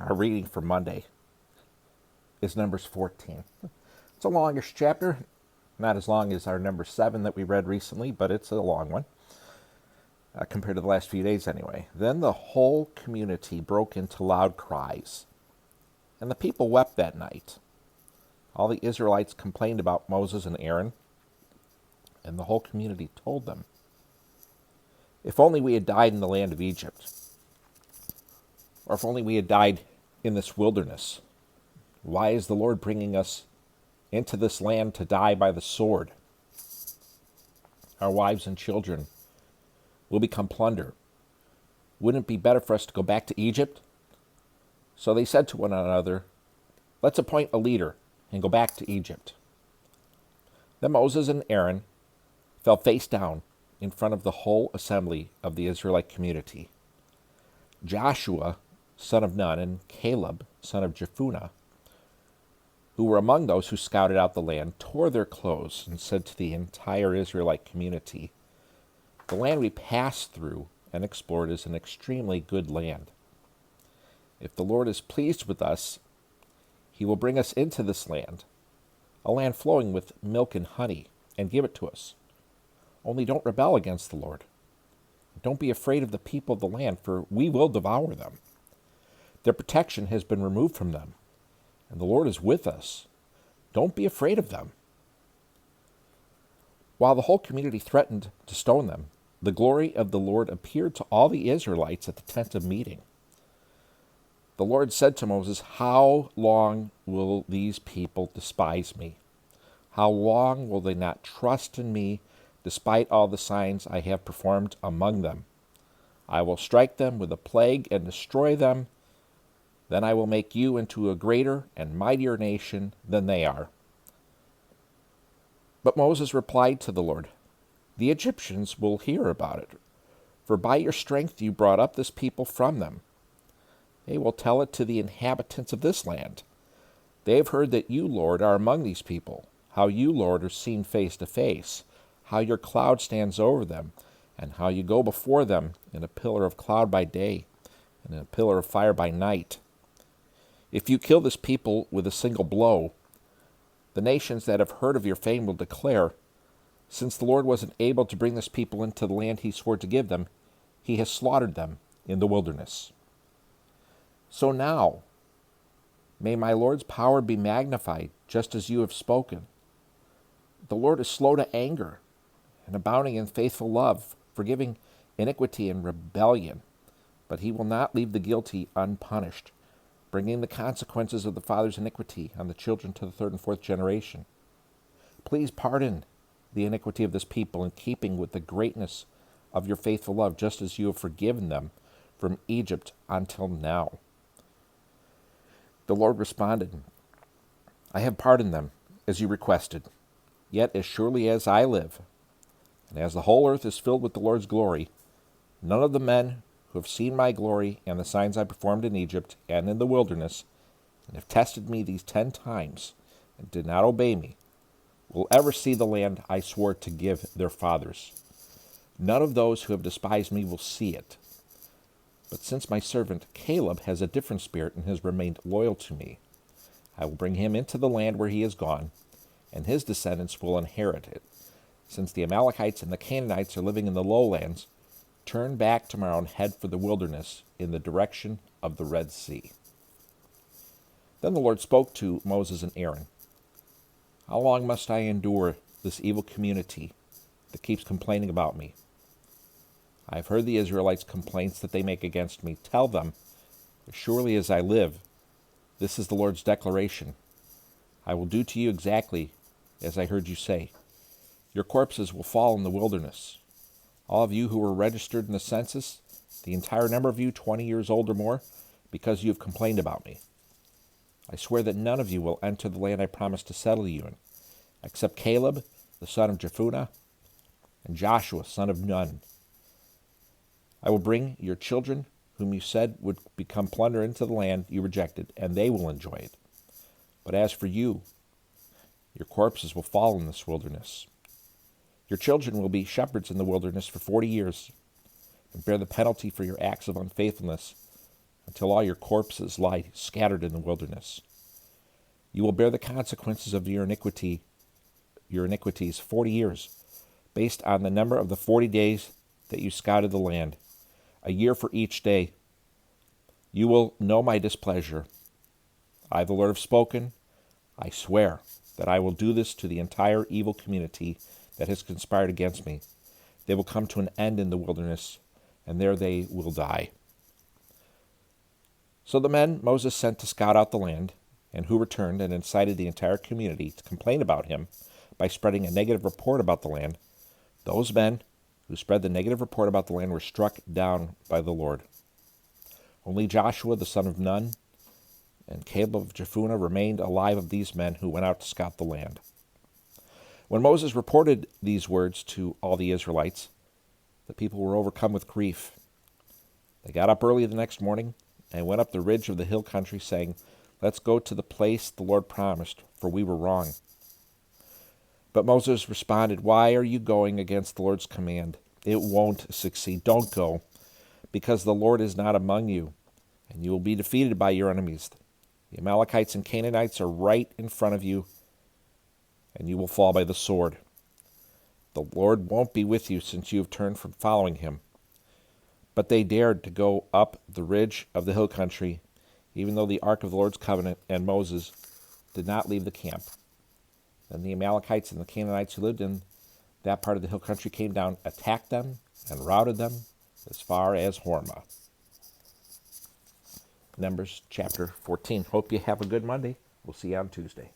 Our reading for Monday is Numbers 14. It's a longish chapter, not as long as our number 7 that we read recently, but it's a long one, compared to the last few days anyway. Then the whole community broke into loud cries, and the people wept that night. All the Israelites complained about Moses and Aaron, and the whole community told them, "If only we had died in the land of Egypt, or if only we had died in this wilderness. Why is the Lord bringing us into this land to die by the sword? Our wives and children will become plunder. Wouldn't it be better for us to go back to Egypt?" So they said to one another, "Let's appoint a leader and go back to Egypt." Then Moses and Aaron fell face down in front of the whole assembly of the Israelite community. Joshua, son of Nun, and Caleb, son of Jephunneh, who were among those who scouted out the land, tore their clothes and said to the entire Israelite community, "The land we passed through and explored is an extremely good land. If the Lord is pleased with us, he will bring us into this land, a land flowing with milk and honey, and give it to us. Only don't rebel against the Lord. Don't be afraid of the people of the land, for we will devour them. Their protection has been removed from them, and the Lord is with us. Don't be afraid of them." While the whole community threatened to stone them, the glory of the Lord appeared to all the Israelites at the tent of meeting. The Lord said to Moses, "How long will these people despise me? How long will they not trust in me, despite all the signs I have performed among them? I will strike them with a plague and destroy them. Then I will make you into a greater and mightier nation than they are." But Moses replied to the Lord, "The Egyptians will hear about it, for by your strength you brought up this people from them. They will tell it to the inhabitants of this land. They have heard that you, Lord, are among these people, how you, Lord, are seen face to face, how your cloud stands over them, and how you go before them in a pillar of cloud by day and in a pillar of fire by night. If you kill this people with a single blow, the nations that have heard of your fame will declare, 'Since the Lord wasn't able to bring this people into the land he swore to give them, he has slaughtered them in the wilderness.' So now, may my Lord's power be magnified, just as you have spoken. The Lord is slow to anger and abounding in faithful love, forgiving iniquity and rebellion, but he will not leave the guilty unpunished, bringing the consequences of the father's iniquity on the children to the third and fourth generation. Please pardon the iniquity of this people in keeping with the greatness of your faithful love, just as you have forgiven them from Egypt until now." The Lord responded, "I have pardoned them, as you requested. Yet as surely as I live, and as the whole earth is filled with the Lord's glory, none of the men who have seen my glory and the signs I performed in Egypt and in the wilderness, and have tested me these 10 times, and did not obey me, will ever see the land I swore to give their fathers. None of those who have despised me will see it. But since my servant Caleb has a different spirit and has remained loyal to me, I will bring him into the land where he has gone, and his descendants will inherit it. Since the Amalekites and the Canaanites are living in the lowlands, turn back tomorrow and head for the wilderness in the direction of the Red Sea." Then the Lord spoke to Moses and Aaron, "How long must I endure this evil community that keeps complaining about me? I have heard the Israelites' complaints that they make against me. Tell them, as surely as I live, this is the Lord's declaration. I will do to you exactly as I heard you say. Your corpses will fall in the wilderness. All of you who were registered in the census, the entire number of you 20 years old or more, because you have complained about me. I swear that none of you will enter the land I promised to settle you in, except Caleb, the son of Jephunneh, and Joshua, son of Nun. I will bring your children, whom you said would become plunder, into the land you rejected, and they will enjoy it. But as for you, your corpses will fall in this wilderness. Your children will be shepherds in the wilderness for 40 years, and bear the penalty for your acts of unfaithfulness until all your corpses lie scattered in the wilderness. You will bear the consequences of your iniquities 40 years, based on the number of the 40 days that you scouted the land, a year for each day. You will know my displeasure. I, the Lord, have spoken. I swear that I will do this to the entire evil community that has conspired against me. They will come to an end in the wilderness, and there they will die. So the men Moses sent to scout out the land, and who returned and incited the entire community to complain about him by spreading a negative report about the land, those men who spread the negative report about the land were struck down by the Lord. Only Joshua the son of Nun and Caleb of Jephunneh remained alive of these men who went out to scout the land. When Moses reported these words to all the Israelites, the people were overcome with grief. They got up early the next morning and went up the ridge of the hill country, saying, "Let's go to the place the Lord promised, for we were wrong." But Moses responded, "Why are you going against the Lord's command? It won't succeed. Don't go, because the Lord is not among you, and you will be defeated by your enemies. The Amalekites and Canaanites are right in front of you, and you will fall by the sword. The Lord won't be with you, since you have turned from following him." But they dared to go up the ridge of the hill country, even though the ark of the Lord's covenant and Moses did not leave the camp. Then the Amalekites and the Canaanites who lived in that part of the hill country came down, attacked them, and routed them as far as Hormah. Numbers chapter 14. Hope you have a good Monday. We'll see you on Tuesday.